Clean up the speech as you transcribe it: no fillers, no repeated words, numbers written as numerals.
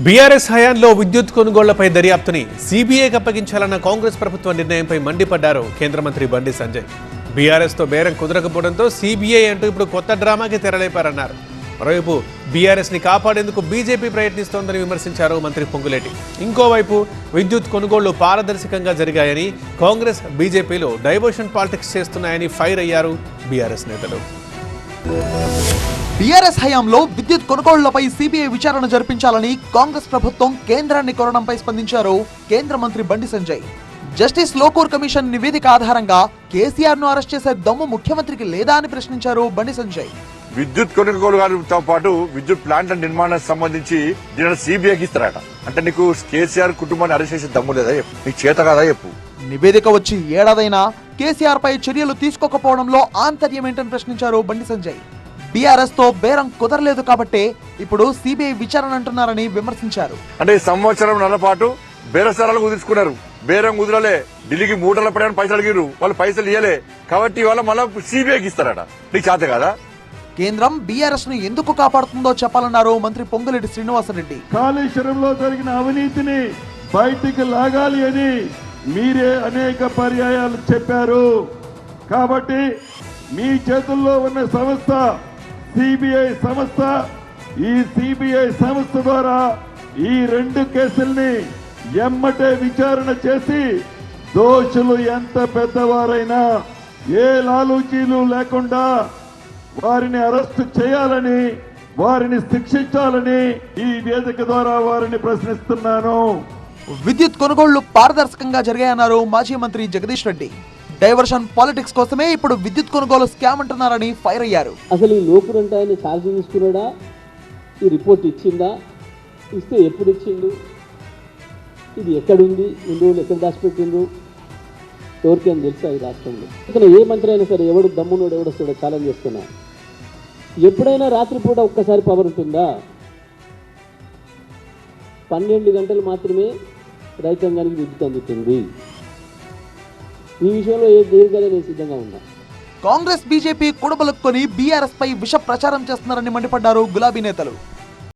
BRS హయాంలో విద్యుత్ కొనుగోళ్లపై దర్యాప్తుని సీబీఐకి అప్పగించాలన్న కాంగ్రెస్ ప్రభుత్వ నిర్ణయంపై మండిపడ్డారు కేంద్ర మంత్రి బండి సంజయ్. బీఆర్ఎస్తో బేరం కుదరకపోవడంతో సీబీఐ అంటూ ఇప్పుడు కొత్త డ్రామాకి తెరలేపారన్నారు. మరోవైపు బీఆర్ఎస్ని కాపాడేందుకు బీజేపీ ప్రయత్నిస్తోందని విమర్శించారు మంత్రి పొంగులేటి. ఇంకోవైపు విద్యుత్ కొనుగోళ్లు పారదర్శకంగా జరిగాయని, కాంగ్రెస్ బీజేపీలో డైవర్షన్ పాలిటిక్స్ చేస్తున్నాయని ఫైర్ అయ్యారు బీఆర్ఎస్ నేతలు. బీఆర్ఎస్ హయాంలో విద్యుత్ కొనుగోళ్లపై సీబీఐ విచారణ జరిపించాలని కాంగ్రెస్ ప్రభుత్వం కేంద్రాన్ని కోరడంపై స్పందించారు కేంద్ర మంత్రి బండి సంజయ్. జస్టిస్ లోకూర్ కమిషన్ నివేదిక ఆధారంగా కేసీఆర్ ను అరెస్ట్ చేసే దమ్ము ముఖ్యమంత్రికి లేదా అని ప్రశ్నించారు బండి సంజయ్. విద్యుత్ కొనుగోలుతో పాటు విద్యుత్ ప్లాంట్ల నిర్మాణానికి సంబంధించి దీనిని సీబీఐకి ఇస్తారట. అంటే నీకు కేసీఆర్ కుటుంబాన్ని అరెస్ట్ చేసే దమ్ము లేదా? నీకు చేత కాదా చెప్పు. నివేదిక వచ్చి ఏడాదైనా కేసీఆర్ పై చర్యలు తీసుకోకపోవడంలో ఆంతర్యం ఏంటని ప్రశ్నించారు బండి సంజయ్. బీఆర్ఎస్ తో బేరం కుదరలేదు కాబట్టే ఇప్పుడు సీబీఐ విచారణ అంటున్నారని విమర్శించారు. అంటే ఈ సంవత్సరం నెలల పాటు బేరసారాలు కుదుర్చుకున్నారు. బేరం కుదరలే, ఢిల్లీకి 3 నెలల పైన పైసలు అడిగారు, వాళ్ళు పైసలు ఇయ్యలే. కాబట్టి వాళ్ళ మళ్ళీ సీబీఐకి ఇస్తారట. నీకు చేత కాదా? కేంద్రం బీఆర్ఎస్ ను ఎందుకు కాపాడుతుందో చెప్పాలన్నారు మంత్రి పొంగులేటి శ్రీనివాసరెడ్డి. కాళేశ్వరంలో జరిగిన అవినీతిని బయటికి లాగాలి అని మీరే అనేక పర్యాయాలు చెప్పారు. కాబట్టి మీ చేతుల్లో ఉన్న సంస్థ సిబిఐ సంస్థ, ఈ సిబిఐ సంస్థ ద్వారా ఈ 2 కేసుల్ని ఎమ్మటే విచారణ చేసి దోషులు ఎంత పెద్దవారైనా ఏ లాలూచీలు లేకుండా వారిని అరెస్టు చేయాలని, వారిని శిక్షించాలని ఈ వేదిక ద్వారా వారిని ప్రశ్నిస్తున్నాను. విద్యుత్ కొనుగోళ్లు పారదర్శకంగా జరిగాయన్నారు మాజీ మంత్రి జగదీష్ రెడ్డి. డైవర్షన్ పాలిటిక్స్ కోసమే ఇప్పుడు విద్యుత్ కొనుగోలు స్కామ్ అంటున్నారని ఫైర్ అయ్యారు. అసలు ఈ లోకూర్ అంటే ఆయన ఛార్జ్ తీసుకున్నాడా? ఈ రిపోర్ట్ ఇచ్చిందా? ఇస్తే ఎప్పుడు ఇచ్చిండు? ఇది ఎక్కడుంది? ఇన్ని రోజులు ఎక్కడ దాచిపెట్టిండ్రు? ఎవరికైనా తెలుసా ఈ రాష్ట్రంలో? అసలు ఏ మంత్రి అయినా సరే ఎవడు దమ్మునోడు ఎవడొస్తాడో ఛాలెంజ్ చేస్తున్నా. ఎప్పుడైనా రాత్రిపూట ఒక్కసారి పవర్ ఉంటుందా? 12 గంటలు మాత్రమే రైతాంగానికి విద్యుత్ అందుతుంది. ఈ విషయంలో ఏ దేనికైనా నేను సిద్ధంగా ఉన్నా. కాంగ్రెస్ బీజేపీ కూడబలుక్కొని బీఆర్ఎస్ పై విష ప్రచారం చేస్తున్నారని మండిపడ్డారు గులాబీ నేతలు.